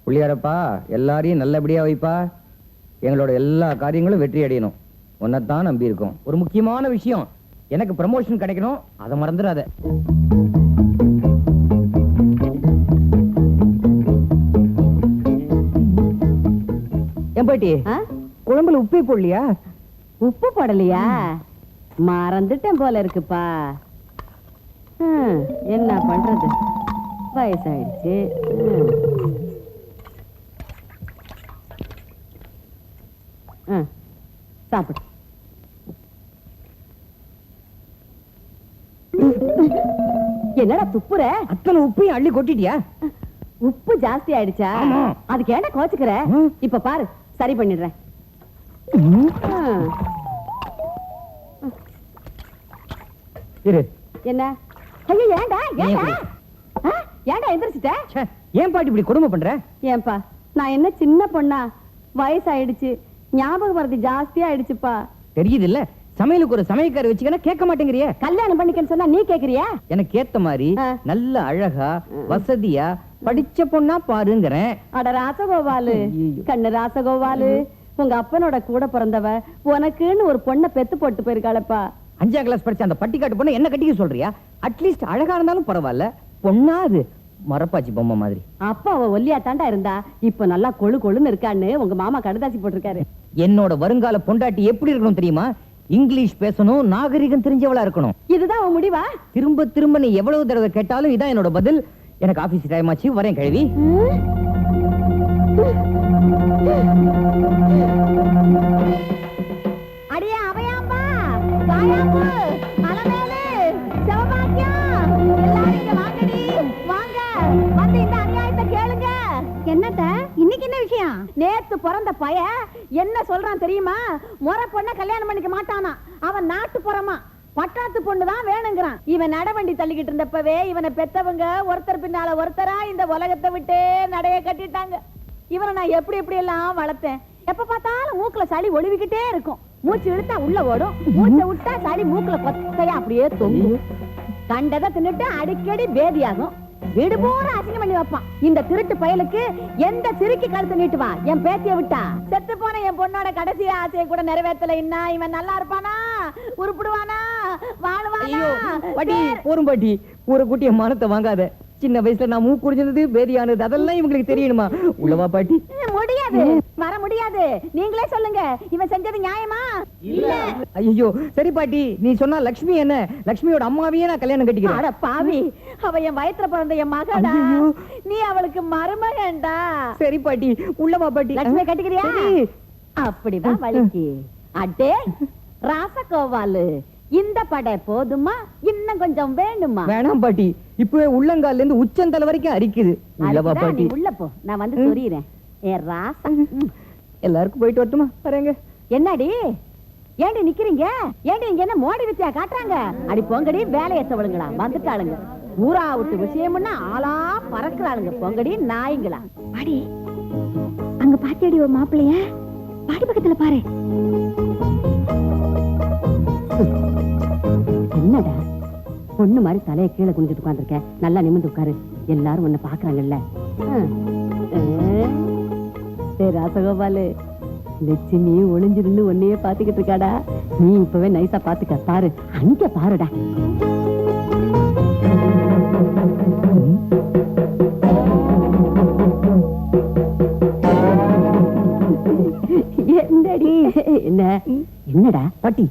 புள்ளியாரப்பா எல்லாரையும் நல்லபடியா வைப்பா. எங்களோட எல்லா காரியங்களும் வெற்றி அடையணும். உன்னைத்தான் நம்பி இருக்கோம். ஒரு முக்கியமான விஷயம், எனக்கு ப்ரமோஷன் கிடைக்கணும், அதை மறந்துடாத. என் பாட்டி, குழம்புல உப்பே போடலையா? உப்பு போடலையா? மறந்துட்டேன் போல இருக்குப்பா. என்ன பண்றது, வயசாயிடுச்சு. சாப்பிடு. என்னடா துப்புற? அத்தனை உப்பையும் அள்ளி கொட்டிட்டியா? உப்பு ஜாஸ்தி ஆயிடுச்சா? அதுக்கு ஏன்டா கோச்சுக்கிற? இப்ப பாரு, சரி பண்ணிடுறேன். என்ன? ஐயோ, ஏன்டா ஏன்டா எந்திரிச்சிட்ட? ஏன் பாட்டி இப்படி கொடுமை பண்ற? ஏன்பா, நான் என்ன சின்ன பொண்ணா? வயசாயிடுச்சு, ஞாபக மறதி ஜாஸ்தியா ஆயிடுச்சுப்பா. தெரியுது இல்ல, சமையலுக்கு ஒரு சமையக்கார வச்சுக்கனா கேட்க மாட்டேங்கிறிய. கல்யாணம் பண்ணிக்கன்னு சொன்னா நீ கேக்குறியா? எனக்கு ஏத்த மாதிரி நல்ல அழகா வசதியா படிச்ச பொண்ணா பாருங்கறேன். அட ராசகோபாலு, கண்ணு ராசகோபாலு, உங்க அப்பனோட கூட பிறந்தவ உனக்குன்னு ஒரு பொண்ணை பெத்து போட்டு போயிருக்காளப்பா. 5ஆம் கிளாஸ் படிச்ச அந்த பட்டிக்காட்டு பொண்ணு என்ன கட்டிக்க சொல்றியா? அட்லீஸ்ட் அழகா இருந்தாலும் பரவாயில்ல, பொண்ணா அது மரப்பாச்சி பொம்மை மாதிரி. அப்பா அவ ஒல்லியா தாண்டா இருந்தா, இப்ப நல்லா கொழு கொழுன்னு இருக்கான்னு உங்க மாமா கடுதாசி போட்டிருக்காரு. என்னோட வருங்கால பொண்டாட்டி எப்படி இருக்கணும் தெரியுமா? இங்கிலீஷ் பேசணும், நாகரிகம் தெரிஞ்சவளா இருக்கணும். இதுதான் உன் முடிவா? திரும்ப திரும்ப நீ எவ்வளவு தடவை கேட்டாலும் இதான் என்னோட பதில். எனக்கு ஆபீஸ் டைம் ஆச்சு, வரேன் கிழவி. அடியே அவையாம்பா, வாயாம்பு, அலமேலு, சிவபாக்கியம், எல்லாரும் இங்க வாங்கடி, வாங்க. வந்து இந்த அநியாயத்தை கேளுங்க. என்னத்த, இன்னைக்கு என்ன விஷயம்? நேத்து பிறந்த பய என்ன சொல்றான் தெரியுமா? முறை பொண்ண கல்யாணம் பண்ணிக்க மாட்டானா, அவன் நாட்டு புறமா பட்டாத்து பொண்ணுதான் வேணுங்கிறான். இவன் நடவண்டி தள்ளிக்கிட்டு இருந்தப்பவே இவனை பெத்தவங்க ஒருத்தர் பின்னால ஒருத்தரா இந்த உலகத்தை விட்டே நடைய கட்டிட்டாங்க. இவனை நான் எப்படி எப்படி எல்லாம் வளர்த்தேன். எப்ப பார்த்தாலும் மூக்குல சளி ஒளிவிக்கிட்டே இருக்கும். மூச்சு இழுத்தா உள்ள ஓடும், மூச்சை விட்டா சளி மூக்குல கொத்தையா அப்படியே தொங்கும். கண்டதை தின்னுட்டு அடிக்கடி பேதியாகும். வீடு பூரா அசிங்கம் பண்ணி வைப்பான். இந்த திருட்டு பயலுக்கு எந்த சிறுக்கி கழுத்து நீட்டுவா? என் பேத்திய விட்டா. செத்து போன என் பொண்ணோட கடைசி ஆசையை கூட நிறைவேற்றல. என்ன இவன் நல்லா இருப்பானா? உருப்பிடுவானா? வாழ்வானா? பாட்டி போரும் பாட்டி, ஒரு குட்டிய மானத்தை வாங்காத. சின்ன வயசுல நான் மூக்கு குடிஞ்சது, பேதியானது, அதெல்லாம் இவங்களுக்கு தெரியணுமா? உள்ளவா பாட்டி? முடியாது, வர முடியாது. நீங்களே சொல்லுங்க, இவன் செஞ்சது நியாயமா? இல்ல. ஐயோ சரி பாட்டி, நீ சொன்னா லட்சுமி என்ன? லட்சுமியோட அம்மாவையே நான் கல்யாணம் கட்டிக்கிறேன். அட பாவி, அவ என் வயித்துல பிறந்த என் மகடா, நீ அவளுக்கு மருமகன்டா. சரி பாட்டி, உள்ளவா பாட்டி. லட்சுமி கட்டிக்கிறியா? அப்படிதான் வலிக்கு. அடே ராசகோபாலு, இந்த படை போதுமா? இன்னும் கொஞ்சம் வேணுமா? வேணாம் பாட்டி, இப்பவே உள்ளங்கால்ல இருந்து உச்சந்தலை வரைக்கும் அரிக்குது. உள்ளவா பாட்டி. உள்ள போ, நான் வந்து சொல்லிறேன். ஏ ராசா, எல்லாருக்கும் போயிட்டு வரட்டுமா? வரேங்க. என்னடி ஏண்டி நிக்கிறீங்க? ஏண்டி இங்க என்ன மோடி வித்தியா காட்டுறாங்க? அடி போங்கடி, வேலையை தவளுங்களா வந்துட்டாளுங்க. ஊரா விட்டு விஷயம்னா ஆளா பறக்குறாளுங்க. பொங்கடி நாய்ங்களா. பாடி அங்க பாத்தியடி ஒரு மாப்பிள்ளைய, பாடி பக்கத்துல பாரு. என்னடா பொண்ணு மாதிரி தலையை கீழே குனிஞ்சிட்டு உட்கார்ந்துருக்க? நல்லா நிமிர்ந்து உட்காரு, எல்லாரும் உன்னை பாக்குறாங்கல்ல. ராசகோபாலு, லட்சுமி ஒளிஞ்சிருந்து ஒன்னையே பாத்துக்கிட்டு இருக்காடா. நீ இப்பவே நைசா பாத்துக்க. பாரு, அங்க பாருடா. என்னடா பாட்டி,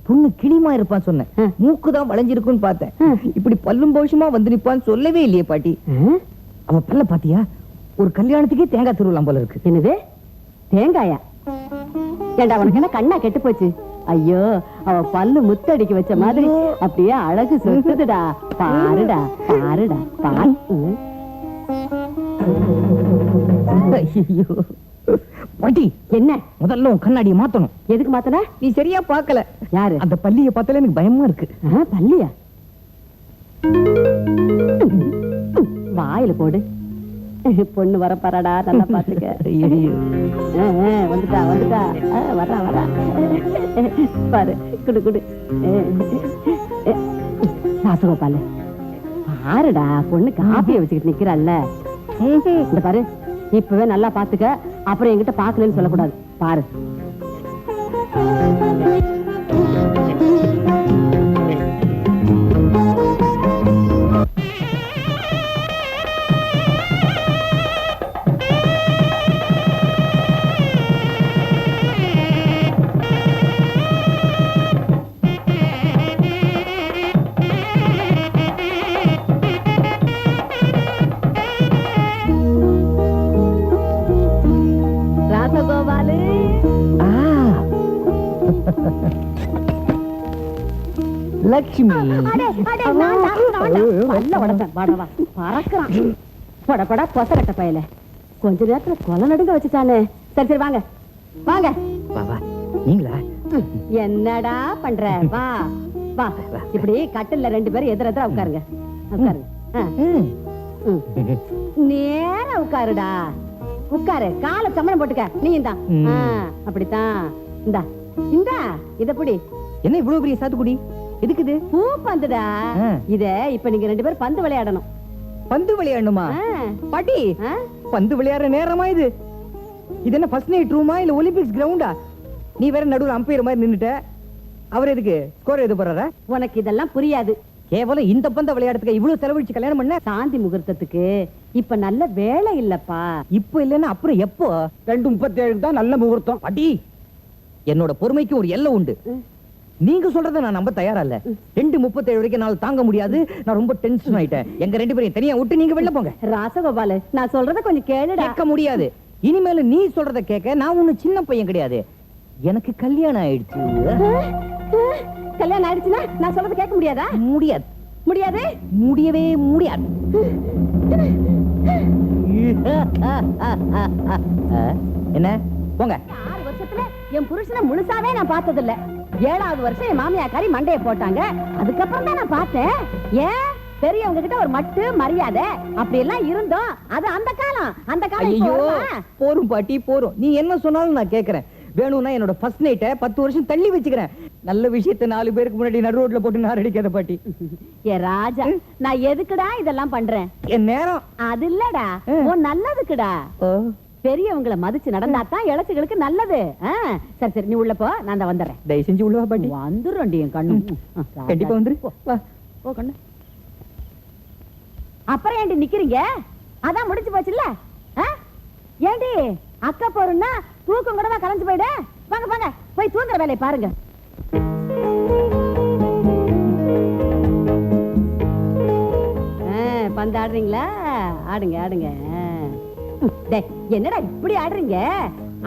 பொண்ணு கிளிமா இருப்பான்னு சொன்னேன், மூக்குதான் வளைஞ்சிருக்குன்னு பார்த்தேன். இப்படி பல்லும் போஷமா வந்து நிப்பான்னு சொல்லவே இல்லையே பாட்டி. அவ பல்ல பாத்தியா? ஒரு கல்யாணத்துக்கே தேங்காய் திருவிழாம் போல இருக்கு. என்னது தேங்காயா? ஏண்டா உனக்கு என்ன கண்ணா கெட்டு போச்சு? ஐயோ, அவ பல்லு முத்தடிக்க வச்ச மாதிரி அப்படியே அழகு சொத்துதுடா. பாருடா பாருடா பாரு. ஐயோ பாட்டி, என்ன? முதல்ல உன் கண்ணாடியை மாத்தணும். எதுக்கு மாத்தன? நீ சரியா பாக்கல. யாரு? அந்த பள்ளியை பார்த்தாலே எனக்கு பயமா இருக்கு. பள்ளியா? வாயில போடு. பொண்ணு வர பாராடா, நல்லா பாத்துக்க. வந்துட்டா வந்துட்டா, வரா வரா. பாரு, குடு குடு. ராசகோபாலு, பாருடா, பொண்ணு காப்பியை வச்சுக்கிட்டு நிக்கிறாள்ல. இந்த பாரு, இப்பவே நல்லா பாத்துக்க, அப்புறம் என்கிட்ட பாக்கலன்னு சொல்லக்கூடாது. பாரு. ராசகோபாலு, லட்சுமி பொசகட்ட பயல கொஞ்ச நேரத்துல கொலை நடுங்க வச்சுட்டானே. சரி சரி வாங்க வாங்க. பாபா நீங்களா? என்னடா பண்ற? வா வா. இப்படி கட்டில்ல 2 பேரும் எதிர எதிர உட்காருங்க. உட்காருங்க. நேரா உட்காருடா. உட்காரு. காலை சமணம் போட்டுக்க. நீ இந்தா. அப்படித்தான். இந்தா இந்தா. இத புடி. என்ன இவ்வளவு பெரிய சாத்துக்குடி? எதுக்குது? பூ பந்துடா. இத இப்ப நீங்க 2 பேரும் பந்து விளையாடணும். பந்து விளையாடணுமா? பாட்டி, பந்து விளையாடுற நேரமா இது? இது என்ன ஃபர்ஸ்ட் நைட் ரூமா இல்ல ஒலிம்பிக்ஸ் கிரவுண்டா? நீ வேற நடுவுல அம்பையர் மாதிரி நின்னுட்ட. அவர் எதுக்கு ஸ்கோர் எழுத போறாரா? உனக்கு இதெல்லாம் புரியாது. கேவலம் இந்த பந்த விளையாடுறதுக்கு இவ்வளவு செலவழிச்சு கல்யாணம் பண்ண? சாந்தி முகூர்த்தத்துக்கு இப்ப நல்ல வேலை இல்லப்பா. இப்ப இல்லன்னா அப்புறம் எப்போ? 2:37 தான் நல்ல முகூர்த்தம். பாட்டி, என்னோட பொறுமைக்கு ஒரு எல்லை உண்டு. நீங்க சொல்றத நான் நம்ப தயாரா இல்ல. 2:37 வரைக்கும் நாள் தாங்க முடியாது. நான் ரொம்ப டென்ஷன் ஆயிட்டேன். எங்க 2 பேரையும் தனியா விட்டு நீங்க வெளில போங்க. ராசகோபாலு, நான் சொல்றத கொஞ்சம் கேளுடா. கேட்க முடியாது. இனிமேல நீ சொல்றத கேட்க நான் ஒண்ணு சின்ன பையன் கிடையாது. எனக்கு கல்யாணம் ஆயிடுச்சு. கல்யாணம் ஆயிடுச்சுன்னா நான் சொல்றத கேட்க முடியாதா? முடியாது. முடியாது? முடியவே முடியாது. என்ன போங்க. 6 வருஷத்துல என் புருஷனை முழுசாவே நான் பார்த்தது இல்ல. 7வது வருஷம் என் மாமியாக்காரி மண்டைய போட்டாங்க. அதுக்கப்புறம் தான் நான் பார்த்தேன். ஏன் பெரியவங்க கிட்ட ஒரு மட்டு மரியாதை அப்படி எல்லாம் இருந்தோம். அது அந்த காலம். அந்த காலம் இப்போ ஐயோ வருமா? போரும் பாட்டி போரும். நீ என்ன சொன்னாலும் நான் கேக்குறேன். வேணும்னா என்னோட ஃபர்ஸ்ட் நைட்ட 10 வருஷம் தள்ளி வச்சுக்கிறேன். நல்ல விஷயத்தை 4 பேருக்கு முன்னாடி நடு ரோட்ல போட்டு நான் அடிக்காத பாட்டி. ஏ ராஜா, நான் எதுக்குடா இதெல்லாம் பண்றேன்? என் நேரம் அது இல்லடா, உன் நல்லதுக்குடா. பெரியவங்களை மதிச்சு நடந்தாதான் இளைச்சிகளுக்கு நல்லது. சரி சரி, நீ உள்ள போ, நான் தான் வந்துடுறேன். தயவு செஞ்சு உள்ளவா பாட்டி. வந்துடுறேன் என் கண்ணு. கண்டிப்பா வந்துரு. போ கண்ணு. அப்புறம் ஏண்டி நிக்கிறீங்க? அதான் முடிச்சு போச்சுல்ல. ஏண்டி அக்கா போறோம்னா தூக்கம் கூடவா கலைஞ்சு போயிடு? வாங்க வாங்க, போய் தூங்குற வேலையை பாருங்க. பந்து ஆடுறீங்களா? ஆடுங்க ஆடுங்க. என்னடா இப்படி ஆடுறீங்க?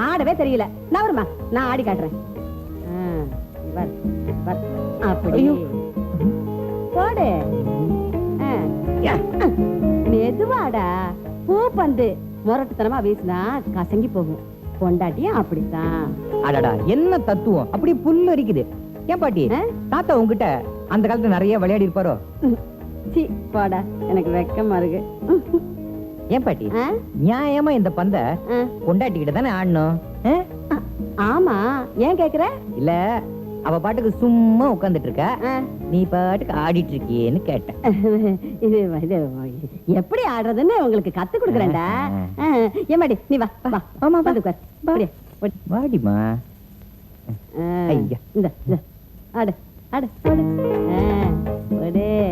ஆடவே தெரியல. நான் வருமா, நான் ஆடி காட்டுறேன். அப்படி போடு. மெதுவாடா. பூ பந்து முரட்டுத்தனமா வீசினா கசங்கி போகும். கொண்டாட்டியும் அப்படித்தான். அடடா என்ன தத்துவம். அப்படி புல்லு அரிக்குது. ஏன் பாட்டி, தாத்தா உங்ககிட்ட அந்த காலத்துல நிறைய விளையாடி இருப்பாரோ? சி போடா, எனக்கு வெக்கமா இருக்கு. ஏன் பாட்டி, நியாயமா இந்த பந்த கொண்டாட்டிக்கிட்ட தானே ஆடணும்? ஆமா, ஏன் கேக்குற? இல்ல, அவ பாட்டுக்கு சும்மா உட்கார்ந்துட்டு இருக்க, நீ பாட்டுக்கு ஆடிட்டு இருக்கியேன்னு கேட்டேன். இது எப்படி ஆடுறதுன்னு உங்களுக்கு கத்து கொடுக்குறேன்டா. ஏமாடி நீ வா வா. ஆமா வந்து வாடிமா. இந்த ஆடு ஆடு ஆடு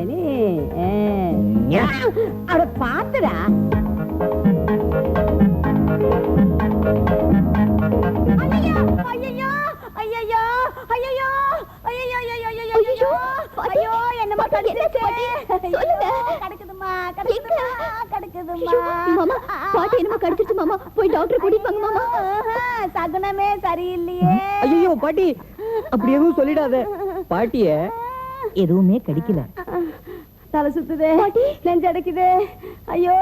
நீ அட பாத்துடா. சகுனமே சரியில்லையே. ஐயோ பாட்டி, அப்படி எதுவும் சொல்லிடாத. பாட்டிய எதுவுமே கடிக்கல. தலை சுத்துதே, நெஞ்சடைக்குதே. ஐயோ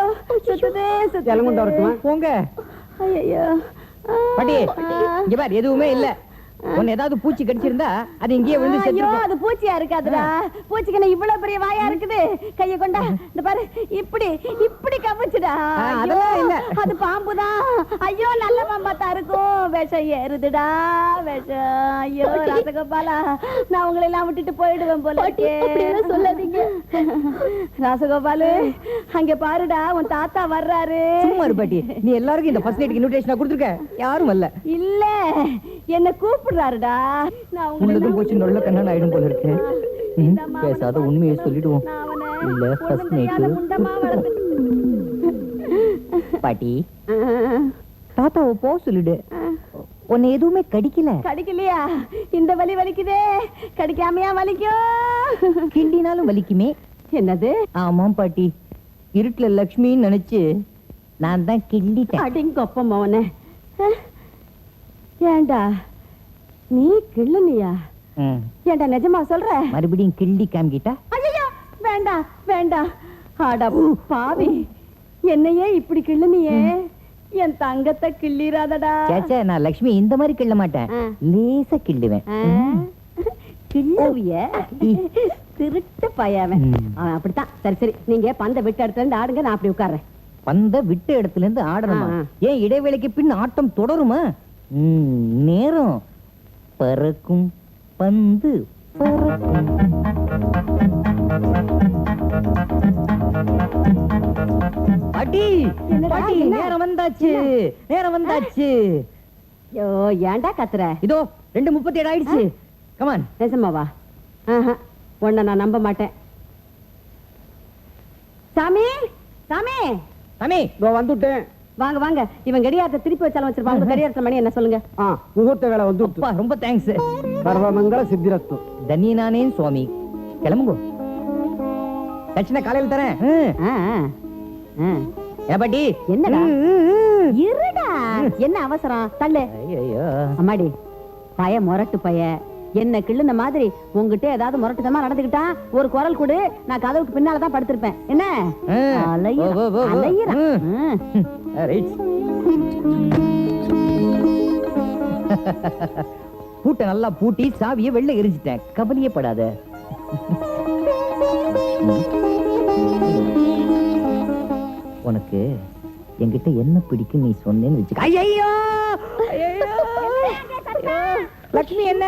சுத்துதே சுத்துதே. போங்க. ஐயோ பாட்டி, இங்க பாரு, எதுவுமே இல்ல. உன்னை ஏதாவது பூச்சி கடிச்சிருந்தா அது இங்கேயே விழுந்து செத்துரும். அது பூச்சியா இருக்காதுடா. பூச்சிக்கு இவ்வளவு பெரிய வாயா இருக்குது. கைய கொண்டா, இந்த பாரு, இப்படி இப்படி கவச்சுடா. அதெல்லாம் இல்ல, அது பாம்புதான். ஐயோ நல்ல மாமாத்தா இருக்கும் விஷம் ஏறுதுடா விஷம் ஐயோ ராசகோபாலா நான் உங்களை எல்லாம் விட்டுட்டு போயிடுவேன் போல சொல்லாதீங்க ராசகோபாலு அங்க பாருடா உன் தாத்தா வர்றாரு சும்மா இரு பாட்டி, நீ எல்லாருக்கும் இந்த ஃபர்ஸ்ட் நைட்டுக்கு இன்விடேஷன் கொடுத்துருக்க, யாரும் வரல. இல்ல என்ன கூப்பிடுறாருடா நான் உள்ளதும் போச்சு நொல்ல கண்ணன் ஆயிடும் போல இருக்கு. பேசாத உண்மையை சொல்லிடுவோம். இல்ல ஃபர்ஸ்ட் நைட்டு பாட்டி தாத்தாவை போ சொல்லிடு. உன்னை எதுவுமே கடிக்கல. கடிக்கலையா? இந்த வலி வலிக்குதே, கடிக்காமையா வலிக்கும்? கிண்டினாலும் வலிக்குமே. என்னது? ஆமாம் பாட்டி, இருட்டுல லக்ஷ்மின்னு நினைச்சு நான் தான் கிண்டிட்டேன். அடிங்கொப்ப மவனே. ஏண்டா நீ கிள்ளுனியா? ஏண்டா நிஜமா சொல்ற? மறுபடியும் கிண்டி காமிக்கிட்டா? ஐயோ வேண்டாம் வேண்டாம். ஆடா பாவி, என்னையே இப்படி கிள்ளுனியே, என் தங்கத்தை கிள்ளிராதடா. சேச்சே, நான் லக்ஷ்மி இந்த மாதிரி கிள்ள மாட்டேன், லேசா கிள்ளுவேன். கிள்ளுவிய திருட்டு பையவன் அவன் அப்படித்தான். சரி சரி, நீங்க பந்த விட்டு இடத்துல இருந்து ஆடுங்க, நான் அப்படி உட்கார்றேன். பந்த விட்டு இடத்துல இருந்து ஆடணுமா? ஏன் இடைவேளைக்கு பின் ஆட்டம் தொடருமா? நேரம் பறக்கும் பந்து பறக்கும். பாட்டி பாட்டி, நேரம் வந்தாச்சு, நேரம் வந்தாச்சு. ஐயோ ஏன்டா கத்துற? இதோ 2:37 ஆயிடுச்சு. கமான். நிஜமாவா? உன்னை நான் நம்ப மாட்டேன். சாமி சாமி சாமி, இதோ வந்துட்டேன். வாங்க வாங்க. இவன் கடியாரத்தை திருப்பி வச்சாலும் வச்சிருப்பாங்க. கடியாரத்துல மணி என்ன சொல்லுங்க? முகூர்த்த வேலை வந்து அப்பா ரொம்ப தேங்க்ஸ். சர்வமங்கல சித்திரத்து. தன்யனானே சுவாமி, கிளம்புங்க. தட்சிணை காலையில் தரேன். ஏ பாட்டி, என்னடா? இருடா, என்ன அவசரம்? தள்ளு. ஐயோ அம்மாடி, பய முரட்டு பய. என்ன கிள்ளுன மாதிரி உங்ககிட்ட ஏதாவது முரட்டுத்தனமா நடந்துக்கிட்டா ஒரு குரல் கொடு, நான் கதவுக்கு பின்னாலதான் படுத்திருப்பேன். என்ன அலையிறான். பூட்டை நல்லா பூட்டி சாவியை வெளில எரிஞ்சிட்டேன். கவலையே படாத. உனக்கு என்கிட்ட என்ன பிடிக்கும் நீ சொன்னேன்னு வச்சுக்க. ஐயோ லட்சுமி, என்ன